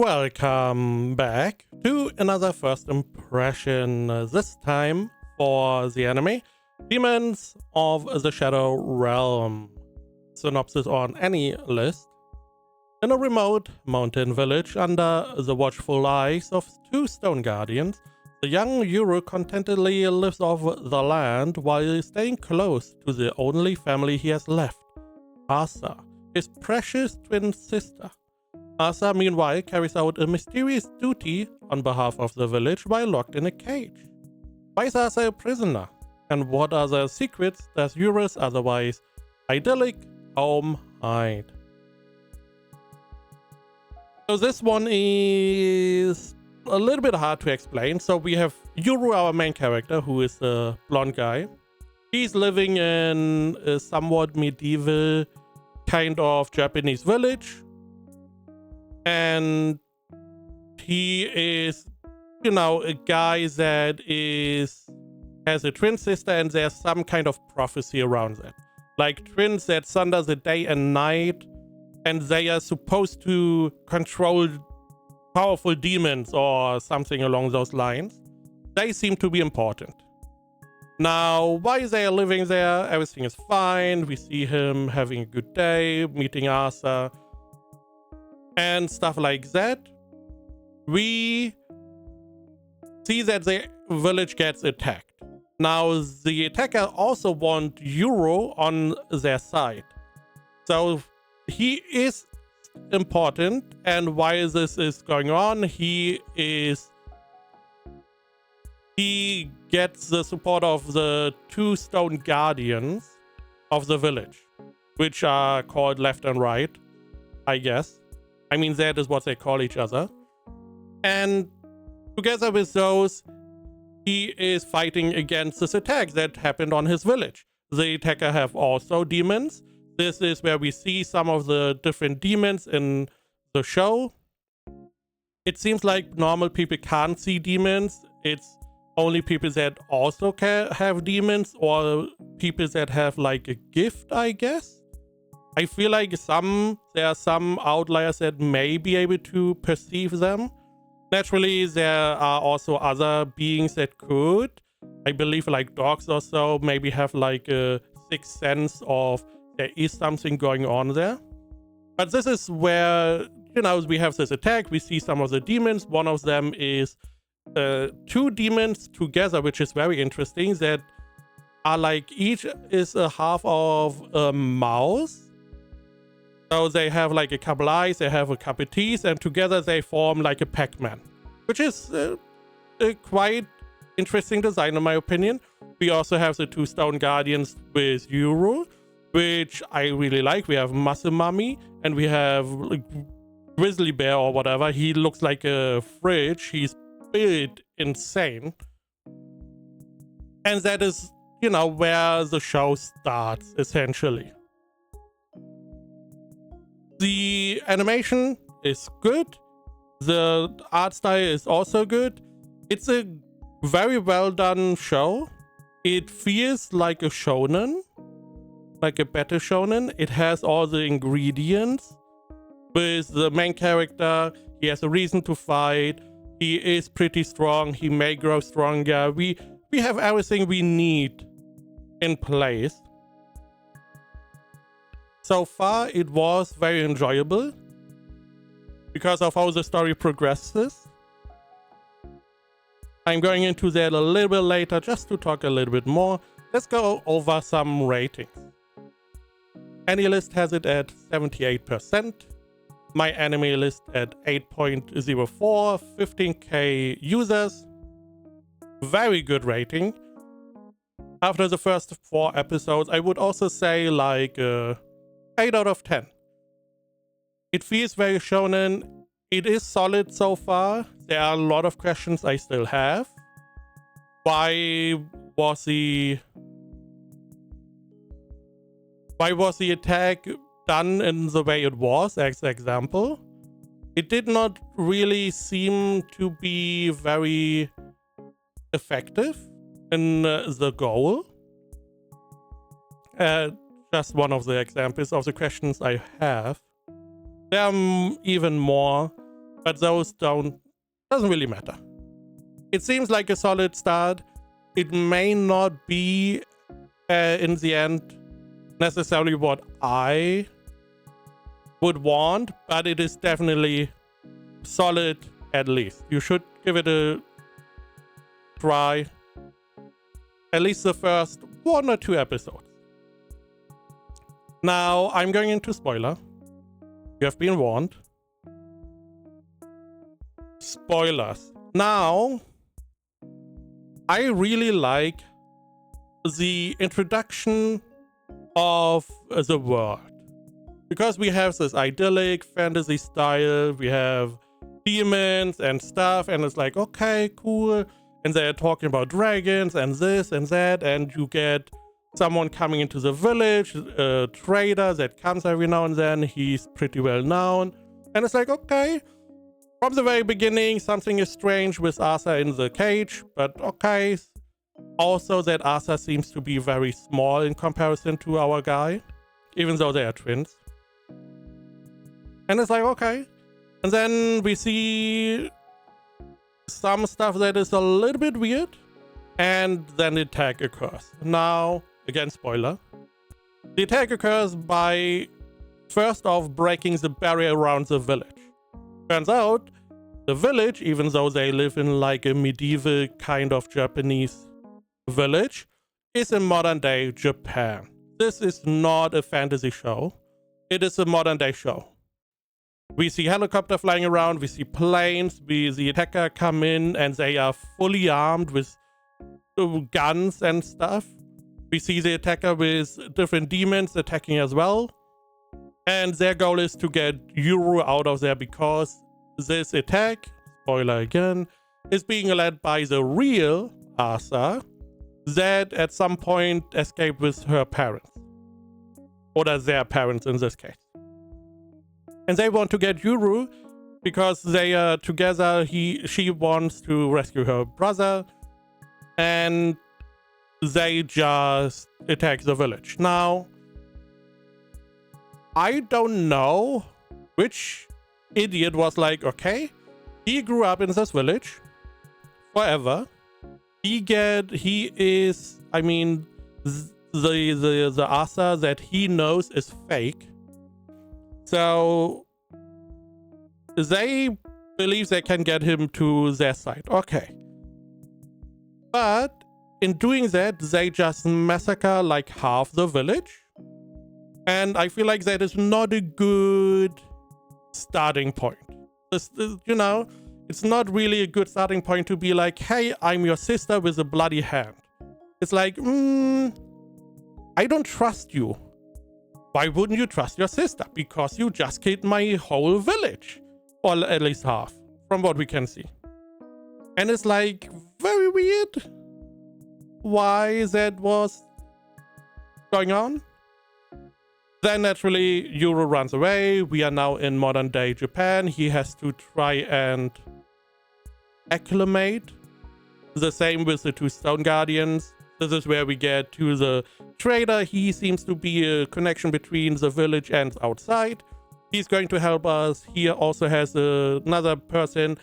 Welcome back to another first impression, this time for the anime Demons of the Shadow Realm. Synopsis on any list. In a remote mountain village under the watchful eyes of two stone guardians, the young Yuru contentedly lives off the land while staying close to the only family he has left, Asa, his precious twin sister. Asa, meanwhile, carries out a mysterious duty on behalf of the village while locked in a cage. Why is Asa a prisoner? And what other secrets does Yuru's otherwise idyllic home hide? So this one is a little bit hard to explain. So we have Yuru, our main character, who is a blonde guy. He's living in a somewhat medieval kind of Japanese village. And he is, a guy that has a twin sister, and there's some kind of prophecy around that. Like twins that sunder the day and night, and they are supposed to control powerful demons or something along those lines. They seem to be important. Now, while they are living there, everything is fine. We see him having a good day, meeting Asa, and stuff like that. We see that the village gets attacked. Now, the attacker also want Yuru on their side. So he is important, and while this is going on, he gets the support of the two stone guardians of the village, which are called left and right, I guess. I mean, that is what they call each other. And together with those, he is fighting against this attack that happened on his village. The attacker have also demons. This is where we see some of the different demons in the show. It seems like normal people can't see demons. It's only people that also can have demons, or people that have like a gift, I guess. I feel like there are some outliers that may be able to perceive them. Naturally, there are also other beings that could. I believe like dogs or so maybe have like a sixth sense of there is something going on there. But this is where, we have this attack. We see some of the demons. One of them is two demons together, which is very interesting, that are like each is a half of a mouse. So they have like a couple eyes, they have a couple teeth, and together they form like a Pac-Man, which is a quite interesting design in my opinion. We also have the two stone guardians with Yuru, which I really like. We have Masamami, and we have like Grizzly Bear or whatever. He looks like a fridge. He's built insane. And that is, where the show starts, essentially. The animation is good. The art style is also good. It's a very well done show. It feels like a shonen, like a better shonen. It has all the ingredients. With the main character, he has a reason to fight. He is pretty strong. He may grow stronger. We have everything we need in place. So far, it was very enjoyable because of how the story progresses. I'm going into that a little bit later just to talk a little bit more. Let's go over some ratings. AniList has it at 78%. My anime list at 8.04, 15k users. Very good rating. After the first 4 episodes, I would also say like 8 out of 10. It feels very shonen. It is solid so far. There are a lot of questions I still have. Why was the attack done in the way it was, as example? It did not really seem to be very effective in the goal. Just one of the examples of the questions I have. There are even more. but those doesn't really matter. It seems like a solid start. It may not be in the end necessarily what I would want, but it is definitely solid at least. You should give it a try. At least the first 1 or 2 episodes. Now, I'm going into spoiler. You have been warned. Spoilers. Now, I really like the introduction of the world. Because we have this idyllic fantasy style, we have demons and stuff, and it's like, okay, cool. And they're talking about dragons and this and that, and you get someone coming into the village, a trader that comes every now and then. He's pretty well known. And it's like, okay, from the very beginning, something is strange with Arthur in the cage, but okay. Also that Arthur seems to be very small in comparison to our guy, even though they are twins. And it's like, okay. And then we see some stuff that is a little bit weird, and then the attack occurs. Now, again, spoiler. The attack occurs by, first off, breaking the barrier around the village. Turns out, the village, even though they live in like a medieval kind of Japanese village, is in modern day Japan. This is not a fantasy show. It is a modern day show. We see helicopter flying around, we see planes, we see attacker come in and they are fully armed with guns and stuff. We see the attacker with different demons attacking as well. And their goal is to get Yuru out of there because this attack, spoiler again, is being led by the real Arthur that at some point escaped with her parents. Or their parents in this case. And they want to get Yuru because they are together. She wants to rescue her brother, and they just attack the village. Now, I don't know which idiot was like, okay, he grew up in this village forever. The Arthur that he knows is fake. So they believe they can get him to their side. Okay. But in doing that, they just massacre like half the village. And I feel like that is not a good starting point. It's not really a good starting point to be like, hey, I'm your sister with a bloody hand. It's like, I don't trust you. Why wouldn't you trust your sister? Because you just killed my whole village. Or at least half, from what we can see. And it's like, very weird why that was going on. Then naturally, Yuru runs away. We are now in modern day Japan. He has to try and acclimate. The same with the 2 Stone Guardians. This is where we get to the trader. He seems to be a connection between the village and outside. He's going to help us. He also has another person.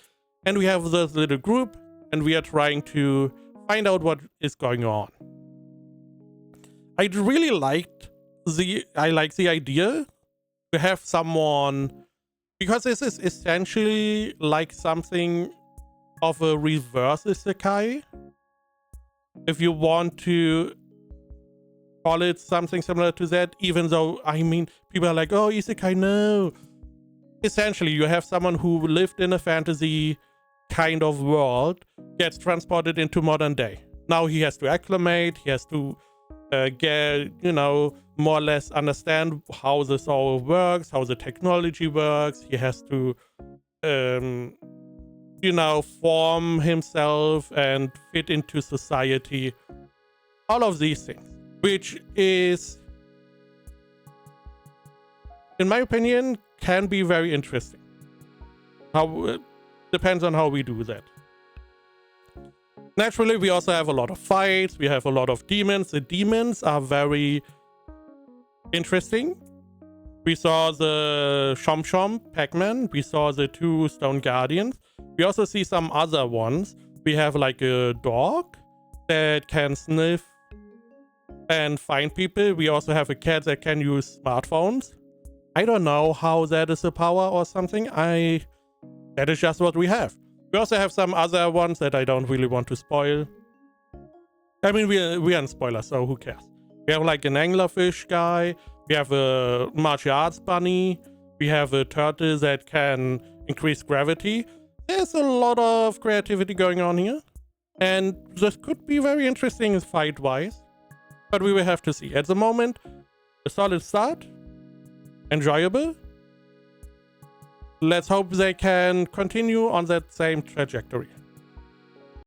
And we have this little group. And we are trying to find out what is going on. I really liked the idea to have someone, because this is essentially like something of a reverse isekai. If you want to call it something similar to that, even though, people are like, oh, isekai, no. Essentially, you have someone who lived in a fantasy kind of world, gets transported into modern day. Now he has to acclimate, he has to more or less understand how this all works, how the technology works. He has to, form himself and fit into society. All of these things, which is, in my opinion, can be very interesting. Depends on how we do that. Naturally, we also have a lot of fights. We have a lot of demons. The demons are very interesting We saw the Chomp Chomp Pac-Man. We saw the 2 Stone Guardians. We also see some other ones. We have like a dog that can sniff and find people. We also have a cat that can use smartphones. I don't know how that is a power or something. That is just what we have. We also have some other ones that I don't really want to spoil. I mean, we are in spoilers, so who cares? We have like an anglerfish guy. We have a martial arts bunny. We have a turtle that can increase gravity. There's a lot of creativity going on here. And this could be very interesting fight-wise. But we will have to see. At the moment, a solid start. Enjoyable. Let's hope they can continue on that same trajectory.